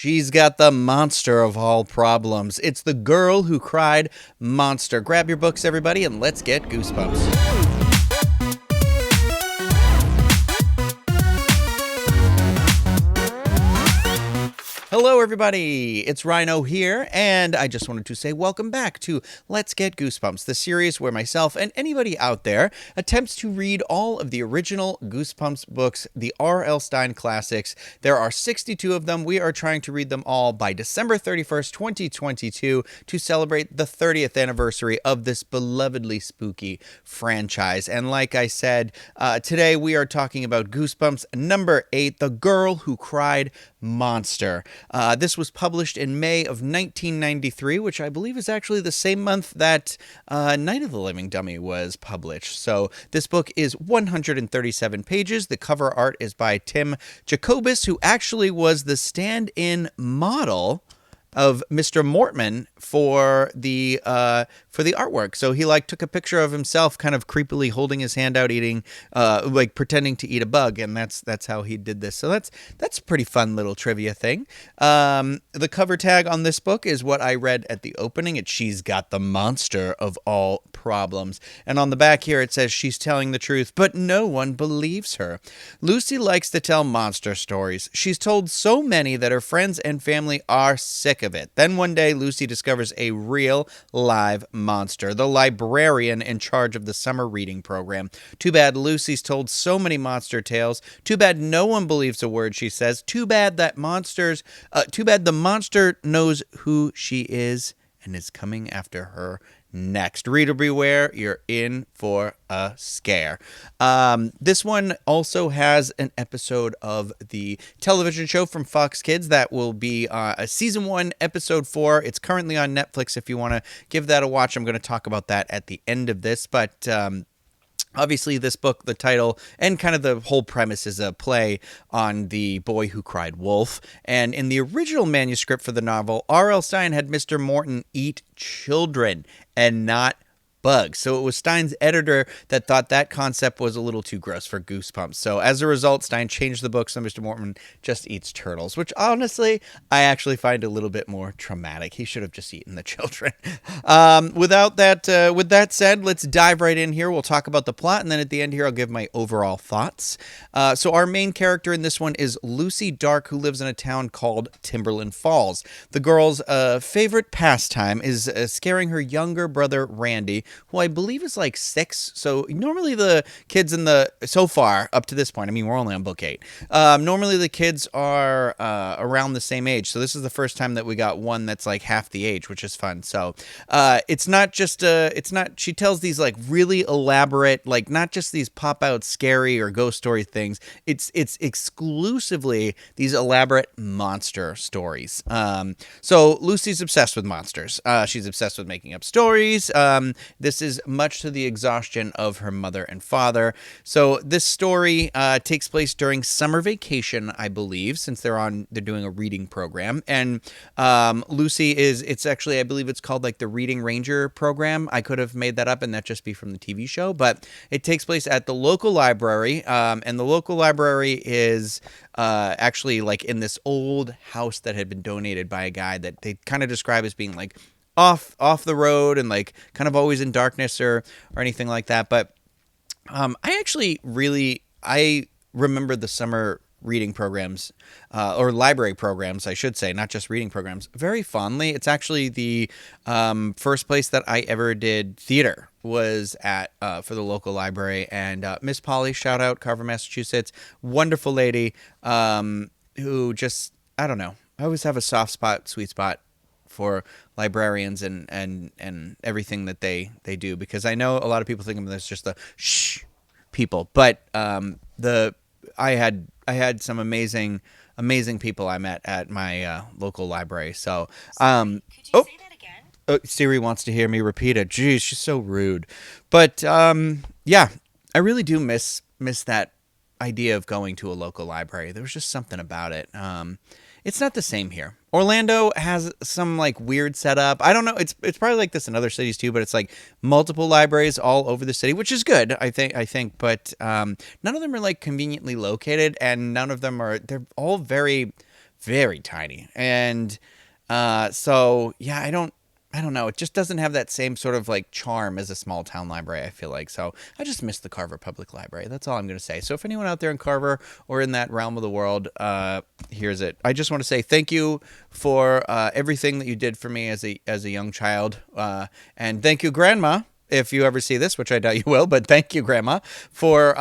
She's got the monster of all problems. It's the girl who cried monster. Grab your books, everybody, and let's get goosebumps. Hello, everybody. It's Ryno here, and I just wanted to say welcome back to Let's Get Goosebumps, the series where myself and anybody out there attempts to read all of the original Goosebumps books, the R.L. Stine classics. There are 62 of them. We are trying to read them all by December 31st, 2022 to celebrate the 30th anniversary of this belovedly spooky franchise. And like I said, today we are talking about Goosebumps number 8, The Girl Who Cried Monster. This was published in May of 1993, which I believe is actually the same month that Night of the Living Dummy was published. So this book is 137 pages. The cover art is by Tim Jacobus, who actually was the stand-in model of Mr. Mortman for the artwork. So he took a picture of himself kind of creepily holding his hand out eating pretending to eat a bug, and that's how he did this. So that's a pretty fun little trivia thing. The cover tag on this book is what I read at the opening. It's "She's got the monster of all problems." And on the back here it says she's telling the truth, but no one believes her. Lucy likes to tell monster stories. She's told so many that her friends and family are sick of it. Then one day Lucy discovers a real live monster, the librarian in charge of the summer reading program. Too bad Lucy's told so many monster tales. Too bad no one believes a word she says. Too bad the monster knows who she is and is coming after her next. Reader beware, you're in for a scare. This one also has an episode of the television show from Fox Kids that will be a season 1, episode 4. It's currently on Netflix if you want to give that a watch. I'm going to talk about that at the end of this, but obviously, this book, the title, and kind of the whole premise is a play on The Boy Who Cried Wolf. And in the original manuscript for the novel, R.L. Stine had Mr. Morton eat children and not bugs. So it was Stine's editor that thought that concept was a little too gross for Goosebumps. So as a result, Stine changed the book so Mr. Morton just eats turtles, which honestly, I actually find a little bit more traumatic. He should have just eaten the children. With that said, let's dive right in here. We'll talk about the plot, and then at the end here, I'll give my overall thoughts. So our main character in this one is Lucy Dark, who lives in a town called Timberland Falls. The girl's favorite pastime is scaring her younger brother, Randy, who I believe is like 6. So normally the kids so far up to this point, I mean, we're only on book 8. Normally the kids are around the same age. So this is the first time that we got one that's like half the age, which is fun. So she tells these like really elaborate, like not just these pop out scary or ghost story things. It's exclusively these elaborate monster stories. So Lucy's obsessed with monsters. She's obsessed with making up stories. This is much to the exhaustion of her mother and father. So this story takes place during summer vacation, I believe, since they're doing a reading program. And Lucy it's actually, I believe it's called like the Reading Ranger program. I could have made that up and that just be from the TV show, but it takes place at the local library. And the local library is actually like in this old house that had been donated by a guy that they kind of describe as being like off the road and like kind of always in darkness or anything like that. But I remember the summer reading programs or library programs, I should say, not just reading programs, very fondly. It's actually the first place that I ever did theater was at for the local library. And Miss Polly, shout out, Carver, Massachusetts, wonderful lady who just, I don't know, I always have a sweet spot for librarians and everything that they do, because I know a lot of people think of them as just the shh people, but I had some amazing people I met at my local library. So Sorry, could you say that again? Siri wants to hear me repeat it. Jeez, she's so rude. But yeah, I really do miss that idea of going to a local library. There was just something about it. It's not the same here. Orlando has some like weird setup. I don't know. It's probably like this in other cities too, but it's like multiple libraries all over the city, which is good, I think. But none of them are like conveniently located, and none of them are. They're all very, very tiny. And so yeah, I don't know. It just doesn't have that same sort of like charm as a small town library, I feel like. So I just miss the Carver Public Library. That's all I'm going to say. So if anyone out there in Carver or in that realm of the world hears it, I just want to say thank you for everything that you did for me as a young child. And thank you, Grandma, if you ever see this, which I doubt you will, but thank you, Grandma, for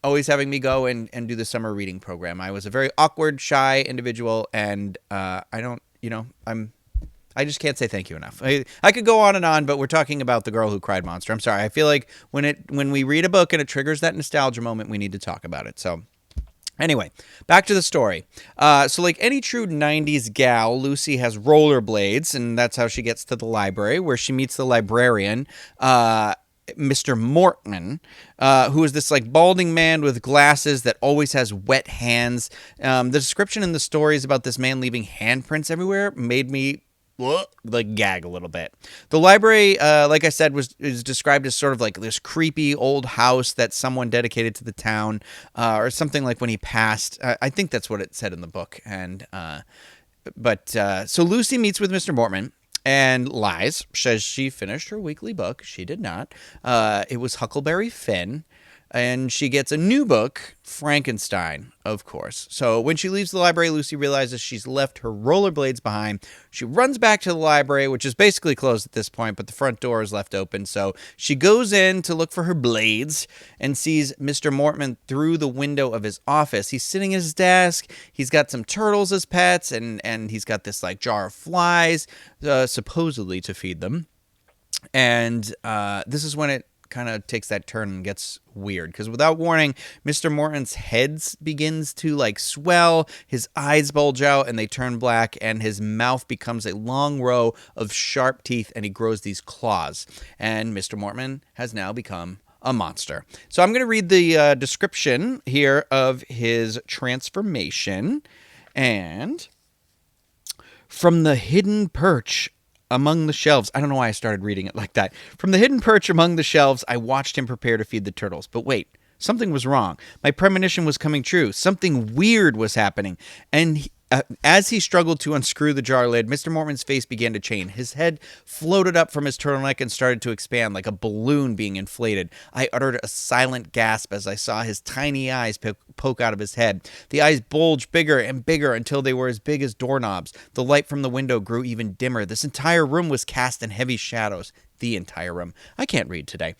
always having me go and do the summer reading program. I was a very awkward, shy individual, and I don't, I just can't say thank you enough. I could go on and on, but we're talking about The Girl Who Cried Monster. I'm sorry. I feel like when we read a book and it triggers that nostalgia moment, we need to talk about it. So anyway, back to the story. So like any true 90s gal, Lucy has rollerblades, and that's how she gets to the library, where she meets the librarian, Mr. Mortman, who is this like balding man with glasses that always has wet hands. The description in the stories about this man leaving handprints everywhere made me like gag a little bit. The library, like I said, is described as sort of like this creepy old house that someone dedicated to the town, or something like when he passed. I think that's what it said in the book. And so Lucy meets with Mr. Mortman and lies, says she finished her weekly book. She did not. It was Huckleberry Finn. And she gets a new book, Frankenstein, of course. So when she leaves the library, Lucy realizes she's left her rollerblades behind. She runs back to the library, which is basically closed at this point, but the front door is left open. So she goes in to look for her blades and sees Mr. Mortman through the window of his office. He's sitting at his desk. He's got some turtles as pets, and he's got this like jar of flies, supposedly to feed them. And this is when it kind of takes that turn and gets weird, because without warning, Mr. Morton's head begins to like swell, his eyes bulge out and they turn black, and his mouth becomes a long row of sharp teeth, and he grows these claws, and Mr. Mortman has now become a monster. So I'm going to read the description here of his transformation. And from the hidden perch among the shelves. I don't know why I started reading it like that. From the hidden perch among the shelves, I watched him prepare to feed the turtles. But wait, something was wrong. My premonition was coming true. Something weird was happening. And as he struggled to unscrew the jar lid, Mr. Mortman's face began to change. His head floated up from his turtleneck and started to expand like a balloon being inflated. I uttered a silent gasp as I saw his tiny eyes poke out of his head. The eyes bulged bigger and bigger until they were as big as doorknobs. The light from the window grew even dimmer. This entire room was cast in heavy shadows. The entire room. I can't read today.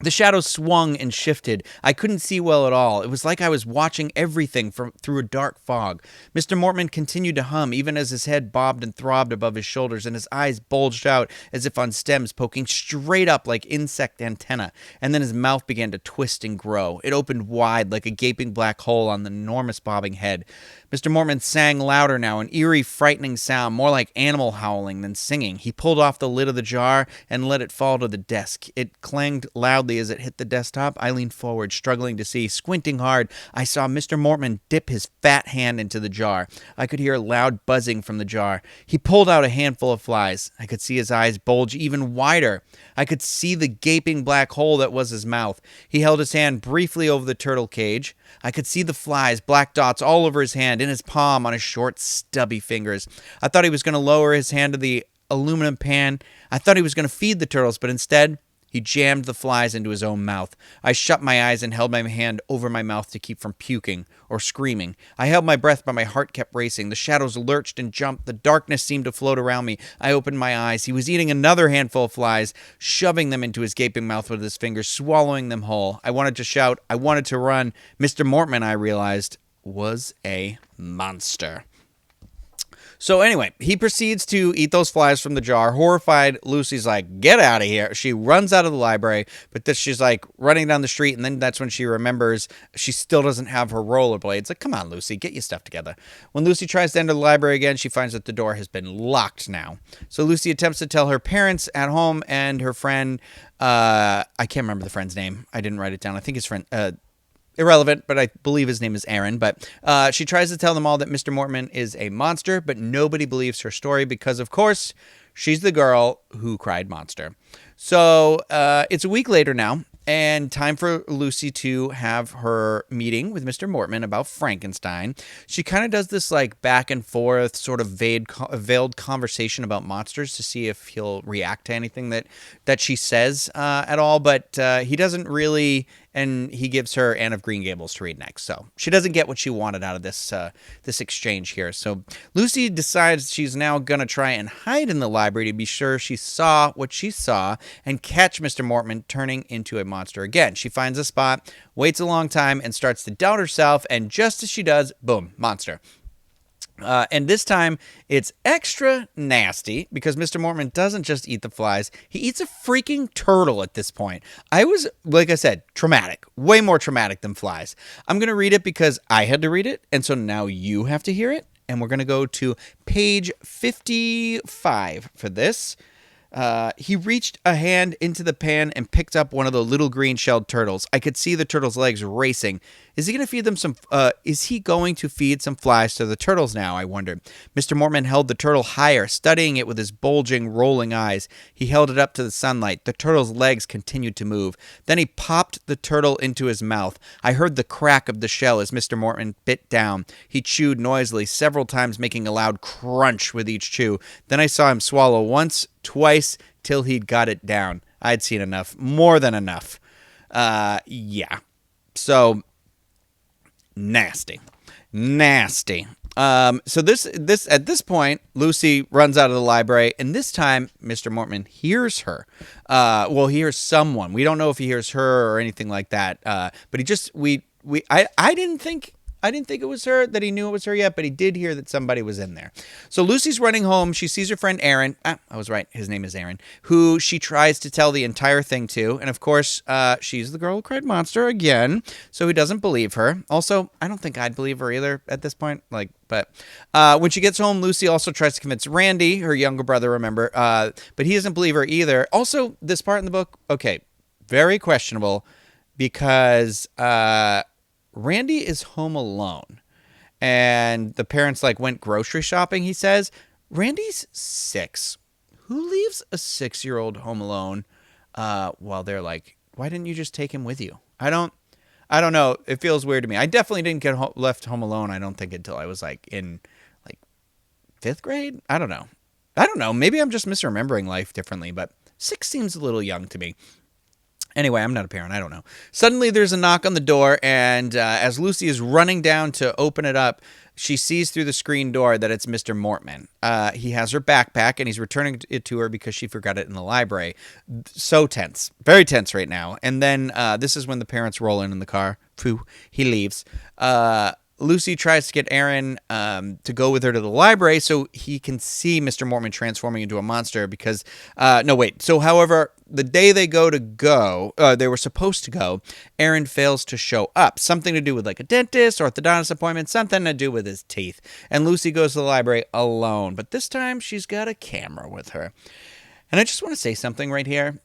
The shadows swung and shifted. I couldn't see well at all. It was like I was watching everything through a dark fog. Mr. Mortman continued to hum, even as his head bobbed and throbbed above his shoulders, and his eyes bulged out as if on stems, poking straight up like insect antennae. And then his mouth began to twist and grow. It opened wide like a gaping black hole on the enormous bobbing head. Mr. Mortman sang louder now, an eerie, frightening sound, more like animal howling than singing. He pulled off the lid of the jar and let it fall to the desk. It clanged loudly as it hit the desktop. I leaned forward, struggling to see. Squinting hard, I saw Mr. Mortman dip his fat hand into the jar. I could hear a loud buzzing from the jar. He pulled out a handful of flies. I could see his eyes bulge even wider. I could see the gaping black hole that was his mouth. He held his hand briefly over the turtle cage. I could see the flies, black dots all over his hand, in his palm, on his short, stubby fingers. I thought he was going to lower his hand to the aluminum pan. I thought he was going to feed the turtles, but instead, he jammed the flies into his own mouth. I shut my eyes and held my hand over my mouth to keep from puking or screaming. I held my breath, but my heart kept racing. The shadows lurched and jumped. The darkness seemed to float around me. I opened my eyes. He was eating another handful of flies, shoving them into his gaping mouth with his fingers, swallowing them whole. I wanted to shout. I wanted to run. Mr. Mortman, I realized, was a monster. So anyway, he proceeds to eat those flies from the jar. Horrified, Lucy's like, get out of here. She runs out of the library, but then she's like running down the street, and then that's when she remembers she still doesn't have her rollerblades. Like, come on, Lucy, get your stuff together. When Lucy tries to enter the library again, she finds that the door has been locked now. So Lucy attempts to tell her parents at home and her friend, I can't remember the friend's name. I didn't write it down. I think his friend... irrelevant, but I believe his name is Aaron. But she tries to tell them all that Mr. Mortman is a monster, but nobody believes her story because, of course, she's the girl who cried monster. So it's a week later now, And time for Lucy to have her meeting with Mr. Mortman about Frankenstein. She kind of does this like back and forth, sort of veiled conversation about monsters to see if he'll react to anything that she says at all. But he doesn't really, and he gives her Anne of Green Gables to read next. So she doesn't get what she wanted out of this exchange here. So Lucy decides she's now gonna try and hide in the library to be sure she saw what she saw and catch Mr. Mortman turning into a monster again. She finds a spot, waits a long time, and starts to doubt herself. And just as she does, boom, monster. And this time, it's extra nasty because Mr. Mortman doesn't just eat the flies. He eats a freaking turtle at this point. I was, like I said, traumatic. Way more traumatic than flies. I'm going to read it because I had to read it, and so now you have to hear it. And we're going to go to page 55 for this. He reached a hand into the pan and picked up one of the little green-shelled turtles. I could see the turtle's legs racing. Is he going to feed them some? Is he going to feed some flies to the turtles now? I wondered. Mr. Mortman held the turtle higher, studying it with his bulging, rolling eyes. He held it up to the sunlight. The turtle's legs continued to move. Then he popped the turtle into his mouth. I heard the crack of the shell as Mr. Mortman bit down. He chewed noisily, several times making a loud crunch with each chew. Then I saw him swallow once, twice, till he'd got it down. I'd seen enough. More than enough. Yeah. So, nasty. So this at this point, Lucy runs out of the library, and this time Mr. Mortman hears her. He hears someone. We don't know if he hears her or anything like that. But he just I didn't think it was her, that he knew it was her yet, but he did hear that somebody was in there. So Lucy's running home. She sees her friend Aaron. I was right. His name is Aaron, who she tries to tell the entire thing to. And of course, she's the girl who cried monster again. So he doesn't believe her. Also, I don't think I'd believe her either at this point. But when she gets home, Lucy also tries to convince Randy, her younger brother, remember, but he doesn't believe her either. Also, this part in the book, okay, very questionable because, Randy is home alone, and the parents went grocery shopping. He says, Randy's 6. Who leaves a 6-year-old home alone? While they're why didn't you just take him with you? I don't know. It feels weird to me. I definitely didn't get left home alone. I don't think until I was in 5th grade. I don't know. Maybe I'm just misremembering life differently, but 6 seems a little young to me. Anyway, I'm not a parent. I don't know. Suddenly, there's a knock on the door, and as Lucy is running down to open it up, she sees through the screen door that it's Mr. Mortman. He has her backpack, and he's returning it to her because she forgot it in the library. So tense. Very tense right now. And then this is when the parents roll in the car. Phew, he leaves. Lucy tries to get Aaron to go with her to the library so he can see Mr. Mortman transforming into a monster because, however, the day they they were supposed to go, Aaron fails to show up. Something to do with a dentist, orthodontist appointment, something to do with his teeth. And Lucy goes to the library alone, but this time she's got a camera with her. And I just want to say something right here.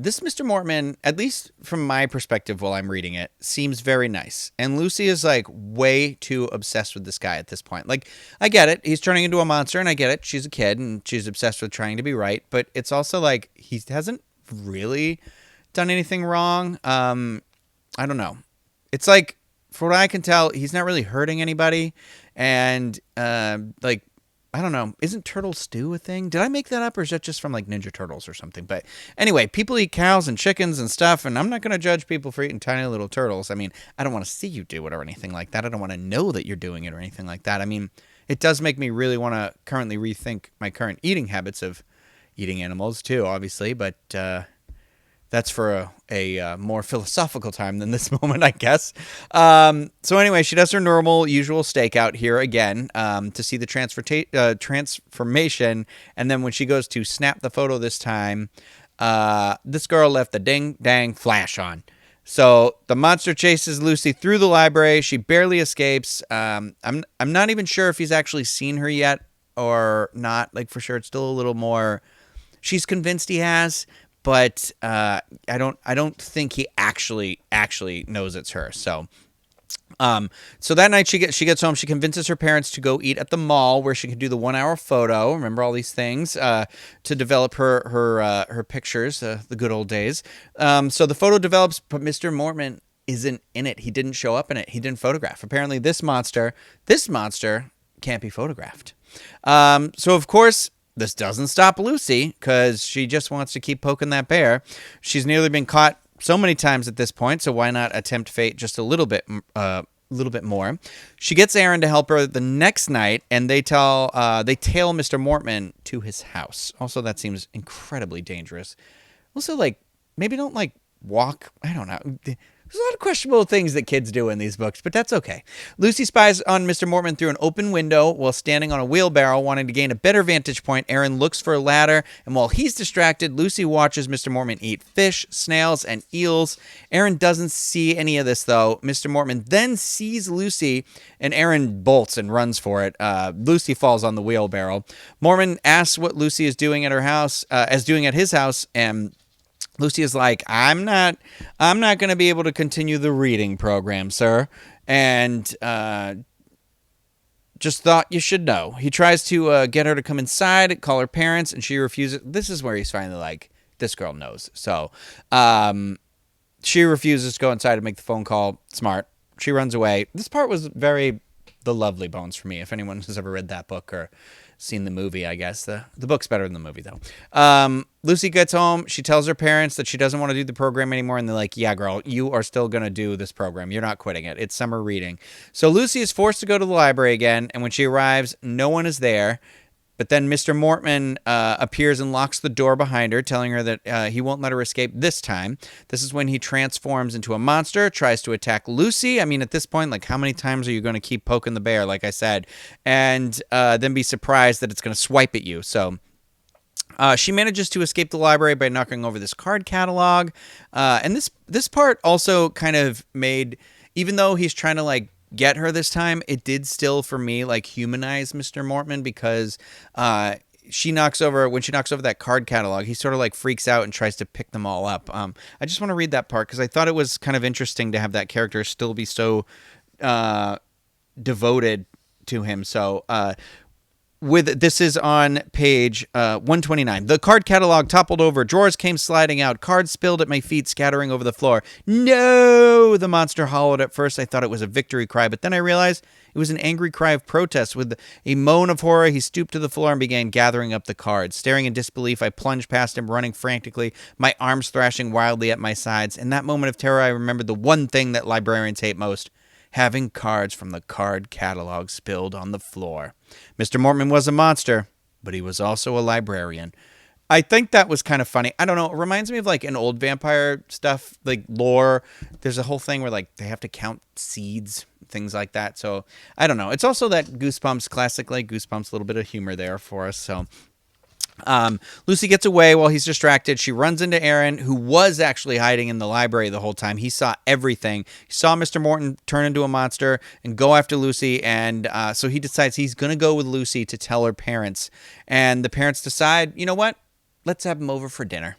This Mr. Mortman, at least from my perspective while I'm reading it, seems very nice. And Lucy is way too obsessed with this guy at this point. I get it. He's turning into a monster, and I get it. She's a kid, and she's obsessed with trying to be right. But it's also he hasn't really done anything wrong. I don't know. It's for what I can tell, he's not really hurting anybody. And, I don't know. Isn't turtle stew a thing? Did I make that up, or is that just from Ninja Turtles or something? But anyway, people eat cows and chickens and stuff, and I'm not going to judge people for eating tiny little turtles. I mean, I don't want to see you do it or anything like that. I don't want to know that you're doing it or anything like that. I mean, it does make me really want to currently rethink my current eating habits of eating animals too, obviously, but that's for a more philosophical time than this moment, I guess. So anyway, she does her normal, usual stakeout here again to see the transformation. And then when she goes to snap the photo this time, this girl left the ding-dang flash on. So the monster chases Lucy through the library. She barely escapes. I'm not even sure if he's actually seen her yet or not. For sure, it's still a little more. She's convinced he has. But I don't think he actually knows it's her. So So that night she gets home. She convinces her parents to go eat at the mall where she can do the 1 hour photo. Remember all these things to develop her pictures, the good old days. So the photo develops, but Mr. Mortman isn't in it. He didn't show up in it. He didn't photograph. Apparently, this monster can't be photographed. So of course. This doesn't stop Lucy because she just wants to keep poking that bear. She's nearly been caught so many times at this point, so why not attempt fate just a little bit more? She gets Aaron to help her the next night, and they tail Mr. Mortman to his house. Also, that seems incredibly dangerous. Also, like, maybe don't like walk. I don't know. There's a lot of questionable things that kids do in these books, but that's okay. Lucy spies on Mr. Mortman through an open window while standing on a wheelbarrow, wanting to gain a better vantage point. Aaron looks for a ladder, and while he's distracted, Lucy watches Mr. Mortman eat fish, snails, and eels. Aaron doesn't see any of this, though. Mr. Mortman then sees Lucy, and Aaron bolts and runs for it. Lucy falls on the wheelbarrow. Mortman asks what Lucy is doing at his house, and Lucy is like, I'm not going to be able to continue the reading program, sir. And just thought you should know. He tries to get her to come inside, call her parents, and she refuses. This is where he's finally like, this girl knows. So she refuses to go inside and make the phone call. Smart. She runs away. This part was very The Lovely Bones for me, if anyone has ever read that book or seen the movie, I guess. The book's better than the movie, though. Lucy gets home. She tells her parents that she doesn't want to do the program anymore, and they're like, yeah, girl, you are still going to do this program. You're not quitting it. It's summer reading. So Lucy is forced to go to the library again, and when she arrives, no one is there. But then Mr. Mortman appears and locks the door behind her, telling her that he won't let her escape this time. This is when he transforms into a monster, tries to attack Lucy. I mean, at this point, like, how many times are you going to keep poking the bear, like I said, and then be surprised that it's going to swipe at you? So she manages to escape the library by knocking over this card catalog. And this part also kind of made, even though he's trying to, like, get her this time, it did still for me like humanize Mr. Mortman because when she knocks over that card catalog, he sort of like freaks out and tries to pick them all up. I just want to read that part because I thought it was kind of interesting to have that character still be so devoted to him. So this is on page 129. The card catalog toppled over. Drawers came sliding out. Cards spilled at my feet, scattering over the floor. No! The monster hollowed. At first, I thought it was a victory cry, but then I realized it was an angry cry of protest. With a moan of horror, he stooped to the floor and began gathering up the cards. Staring in disbelief, I plunged past him, running frantically, my arms thrashing wildly at my sides. In that moment of terror, I remembered the one thing that librarians hate most: having cards from the card catalog spilled on the floor. Mr. Mortman was a monster, but he was also a librarian. I think that was kind of funny. I don't know. It reminds me of like an old vampire stuff, like lore. There's a whole thing where like they have to count seeds, things like that. So I don't know. It's also that Goosebumps, classic like Goosebumps, a little bit of humor there for us. So Lucy gets away while he's distracted. She runs into Aaron, who was actually hiding in the library the whole time. He saw everything. He saw Mr. Morton turn into a monster and go after Lucy, and so he decides he's going to go with Lucy to tell her parents. And the parents decide, you know what? Let's have him over for dinner.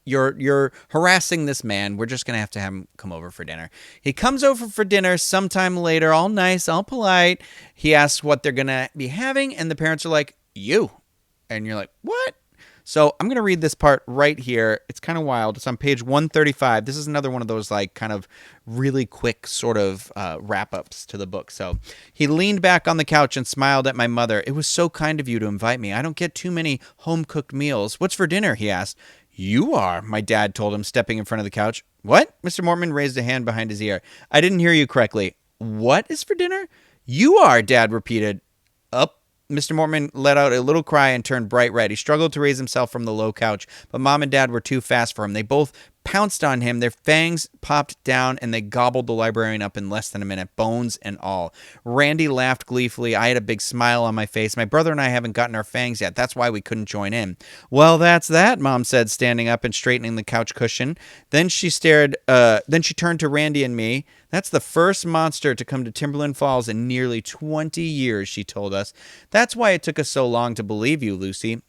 You're harassing this man. We're just going to have him come over for dinner. He comes over for dinner sometime later, all nice, all polite. He asks what they're going to be having, and the parents are like, you. And you're like, what? So I'm going to read this part right here. It's kind of wild. It's on page 135. This is another one of those like kind of really quick sort of wrap-ups to the book. So he leaned back on the couch and smiled at my mother. It was so kind of you to invite me. I don't get too many home-cooked meals. What's for dinner? He asked. You are, my dad told him, stepping in front of the couch. What? Mr. Mortman raised a hand behind his ear. I didn't hear you correctly. What is for dinner? You are, Dad repeated. Up. Mr. Mortman let out a little cry and turned bright red. He struggled to raise himself from the low couch, but Mom and Dad were too fast for him. They both pounced on him. Their fangs popped down, and they gobbled the librarian up in less than a minute, bones and all. Randy laughed gleefully. I had a big smile on my face. My brother and I haven't gotten our fangs yet. That's why we couldn't join in. Well, that's that, Mom said, standing up and straightening the couch cushion. Then she turned to Randy and me. That's the first monster to come to Timberland Falls in nearly 20 years, she told us. That's why it took us so long to believe you, Lucy.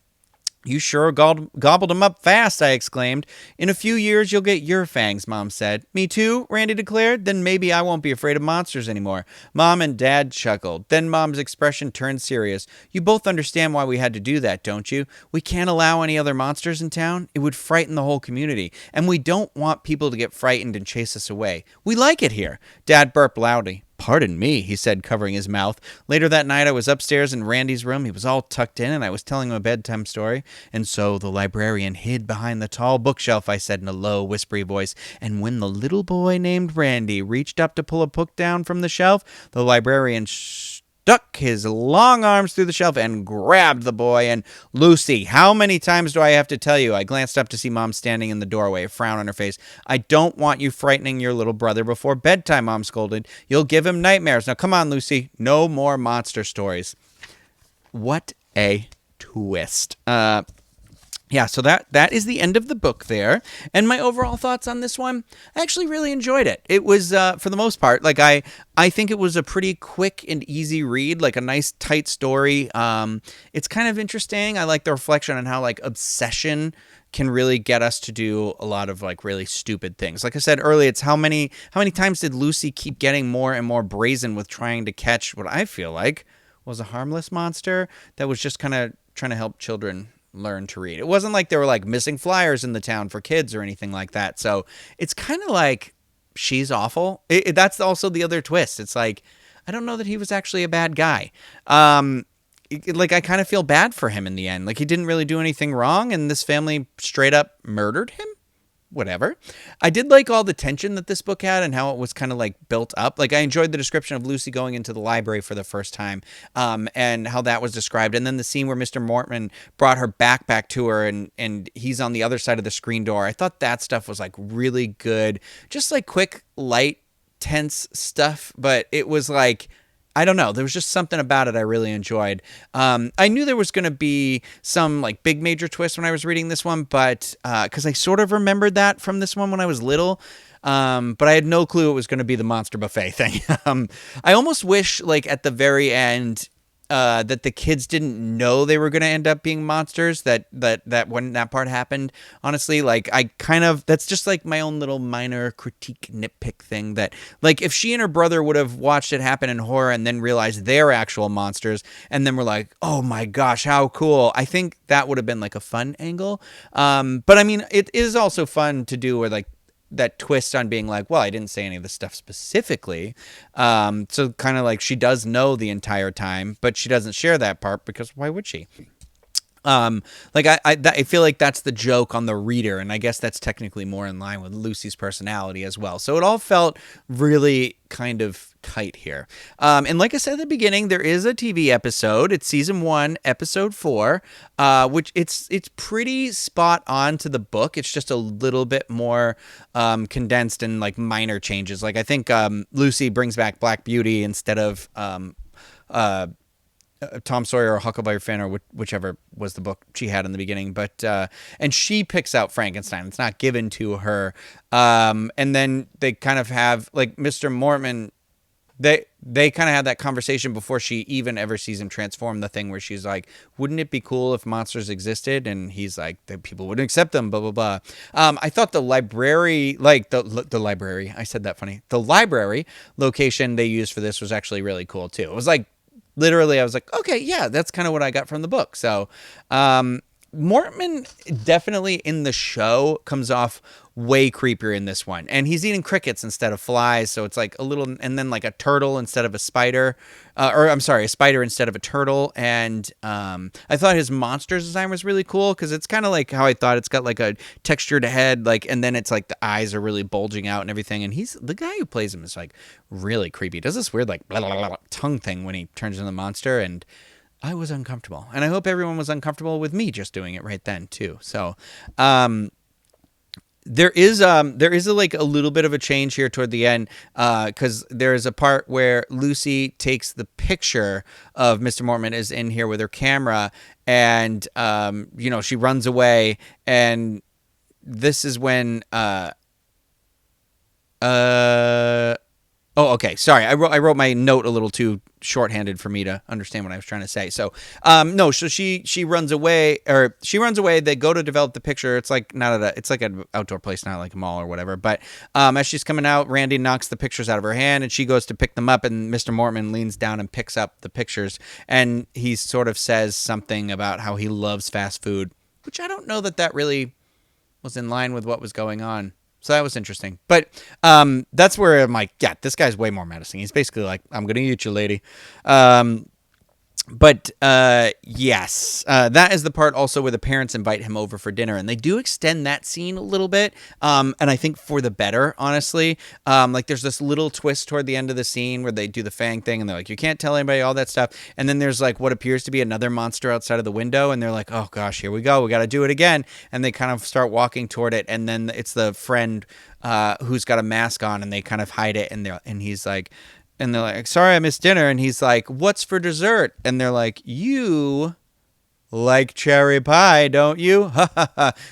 You sure gobbled them up fast, I exclaimed. In a few years, you'll get your fangs, Mom said. Me too, Randy declared. Then maybe I won't be afraid of monsters anymore. Mom and Dad chuckled. Then Mom's expression turned serious. You both understand why we had to do that, don't you? We can't allow any other monsters in town. It would frighten the whole community. And we don't want people to get frightened and chase us away. We like it here. Dad burped loudly. Pardon me, he said, covering his mouth. Later that night, I was upstairs in Randy's room. He was all tucked in, and I was telling him a bedtime story. And so the librarian hid behind the tall bookshelf, I said in a low, whispery voice. And when the little boy named Randy reached up to pull a book down from the shelf, the librarian stuck his long arms through the shelf and grabbed the boy. And Lucy, how many times do I have to tell you? I glanced up to see Mom standing in the doorway, a frown on her face. I don't want you frightening your little brother before bedtime, Mom scolded. You'll give him nightmares. Now come on, Lucy. No more monster stories. What a twist. Yeah, so that is the end of the book there. And my overall thoughts on this one, I actually really enjoyed it. It was, for the most part, like I think it was a pretty quick and easy read, like a nice tight story. It's kind of interesting. I like the reflection on how like obsession can really get us to do a lot of like really stupid things. Like I said earlier, it's how many times did Lucy keep getting more and more brazen with trying to catch what I feel like was a harmless monster that was just kind of trying to help children learn to read. It wasn't like there were like missing flyers in the town for kids or anything like that. So it's kind of like she's awful. That's also the other twist. It's like, I don't know that he was actually a bad guy. Like I kind of feel bad for him in the end. Like he didn't really do anything wrong and this family straight up murdered him. Whatever. I did like all the tension that this book had and how it was kind of like built up. Like I enjoyed the description of Lucy going into the library for the first time, and how that was described. And then the scene where Mr. Mortman brought her backpack to her and he's on the other side of the screen door. I thought that stuff was like really good. Just like quick, light, tense stuff. But it was like, I don't know. There was just something about it I really enjoyed. I knew there was going to be some like big major twist when I was reading this one, but because I sort of remembered that from this one when I was little. But I had no clue it was going to be the monster buffet thing. I almost wish like at the very end that the kids didn't know they were going to end up being monsters, that when that part happened, honestly, like I kind of, that's just like my own little minor critique nitpick thing that like if she and her brother would have watched it happen in horror and then realized they're actual monsters and then we're like, oh my gosh, how cool. I think that would have been like a fun angle. But I mean, it is also fun to do where like that twist on being like, well, I didn't say any of this stuff specifically. So kind of like she does know the entire time, but she doesn't share that part because why would she? Like I feel like that's the joke on the reader, and I guess that's technically more in line with Lucy's personality as well. So it all felt really kind of tight here. And like I said at the beginning, there is a TV episode. It's season 1, episode 4, which it's pretty spot on to the book. It's just a little bit more condensed and like minor changes. Like I think Lucy brings back Black Beauty instead of Tom Sawyer or Huckleberry Finn or whichever was the book she had in the beginning, but and she picks out Frankenstein. It's not given to her, and then they kind of have like Mr. Mortman. They kind of had that conversation before she even ever sees him transform. The thing where she's like, "Wouldn't it be cool if monsters existed?" And he's like, "The people wouldn't accept them." Blah blah blah. I thought the library, like the library, I said that funny. The library location they used for this was actually really cool too. It was like. Literally, I was like, okay, yeah, that's kind of what I got from the book. So, Mortman definitely in the show comes off way creepier in this one. And he's eating crickets instead of flies. So it's like a little, and then like a turtle instead of a spider. Or I'm sorry, a spider instead of a turtle. And I thought his monsters design was really cool because it's kind of like how I thought. It's got like a textured head, like, and then it's like the eyes are really bulging out and everything. And he's the guy who plays him is like really creepy. He does this weird like blah, blah, blah, blah, tongue thing when he turns into the monster, and I was uncomfortable. And I hope everyone was uncomfortable with me just doing it right then too. So there is like a little bit of a change here toward the end, because there is a part where Lucy takes the picture of Mr. Mortman is in here with her camera, and she runs away, and this is when Oh, okay. Sorry, I wrote my note a little too shorthanded for me to understand what I was trying to say. So, no. So she runs away, or she runs away. They go to develop the picture. It's like not at a, it's like an outdoor place, not like a mall or whatever. But as she's coming out, Randy knocks the pictures out of her hand, and she goes to pick them up. And Mr. Mortman leans down and picks up the pictures, and he sort of says something about how he loves fast food, which I don't know that really was in line with what was going on. So that was interesting. But that's where I'm like, yeah, this guy's way more menacing. He's basically like, I'm going to eat you, lady. But yes, that is the part also where the parents invite him over for dinner, and they do extend that scene a little bit, and I think for the better, honestly. Like there's this little twist toward the end of the scene where they do the fang thing, and they're like, you can't tell anybody, all that stuff, and then there's like what appears to be another monster outside of the window, and they're like, oh gosh, here we go, we got to do it again, and they kind of start walking toward it, and then it's the friend who's got a mask on, and they kind of hide it, and he's like. And they're like, sorry, I missed dinner. And he's like, what's for dessert? And they're like, you like cherry pie, don't you?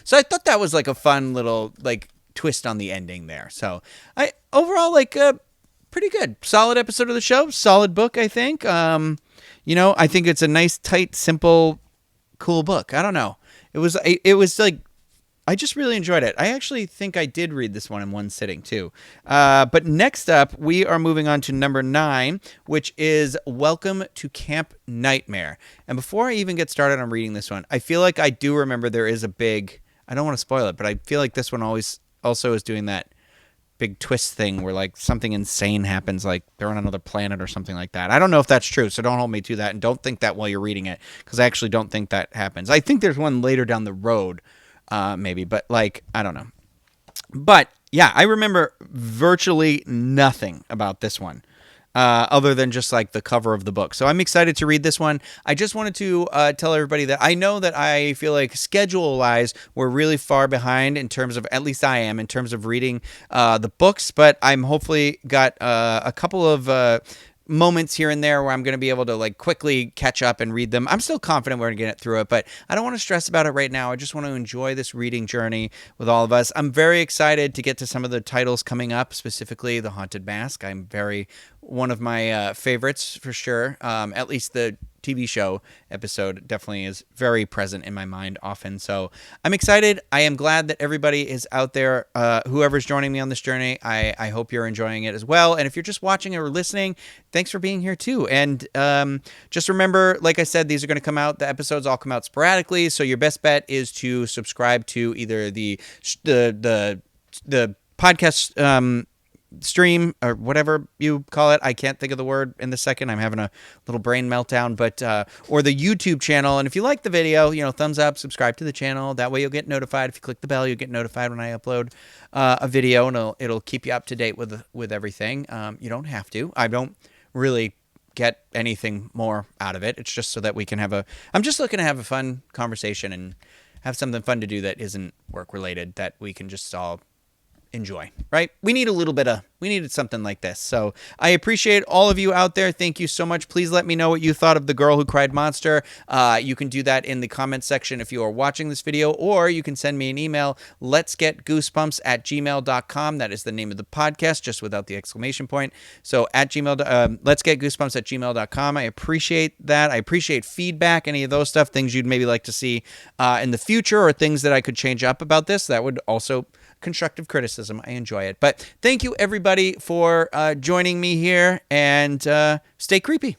So I thought that was like a fun little like twist on the ending there. So I overall like pretty good. Solid episode of the show. Solid book, I think. I think it's a nice, tight, simple, cool book. I don't know. It was like I just really enjoyed it. I actually think I did read this one in one sitting, too. But next up, we are moving on to number 9, which is Welcome to Camp Nightmare. And before I even get started on reading this one, I feel like I do remember there is a big... I don't want to spoil it, but I feel like this one always also is doing that big twist thing where, like, something insane happens, like they're on another planet or something like that. I don't know if that's true, so don't hold me to that, and don't think that while you're reading it, because I actually don't think that happens. I think there's one later down the road, maybe, but like, I don't know. But yeah, I remember virtually nothing about this one. Other than just like the cover of the book. So I'm excited to read this one. I just wanted to tell everybody that I know that I feel like schedule-wise we're really far behind in terms of, at least I am, in terms of reading the books, but I'm hopefully got a couple of moments here and there where I'm going to be able to like quickly catch up and read them. I'm still confident we're going to get through it, but I don't want to stress about it right now. I just want to enjoy this reading journey with all of us. I'm very excited to get to some of the titles coming up, specifically The Haunted Mask. One of my favorites for sure. At least the TV show episode definitely is very present in my mind often. So I'm excited. I am glad that everybody is out there. Whoever's joining me on this journey, I hope you're enjoying it as well. And if you're just watching or listening, thanks for being here too. And just remember, like I said, these are going to come out. The episodes all come out sporadically. So your best bet is to subscribe to either the podcast stream or whatever you call it. I can't think of the word in the second. I'm having a little brain meltdown, but or the YouTube channel. And if you like the video, thumbs up, subscribe to the channel. That way you'll get notified. If you click the bell, you'll get notified when I upload a video, and it'll keep you up to date with everything. You don't have to. I don't really get anything more out of it. It's just so that we can I'm just looking to have a fun conversation and have something fun to do that isn't work related, that we can just all enjoy, right? We needed something like this. So I appreciate all of you out there. Thank you so much. Please let me know what you thought of The Girl Who Cried Monster. You can do that in the comments section if you are watching this video, or you can send me an email, letsgetgoosebumps@gmail.com. That is the name of the podcast, just without the exclamation point. So letsgetgoosebumps@gmail.com. I appreciate that. I appreciate feedback, any of those stuff, things you'd maybe like to see in the future, or things that I could change up about this. That would also constructive criticism. I enjoy it. But thank you, everybody, for joining me here, and stay creepy.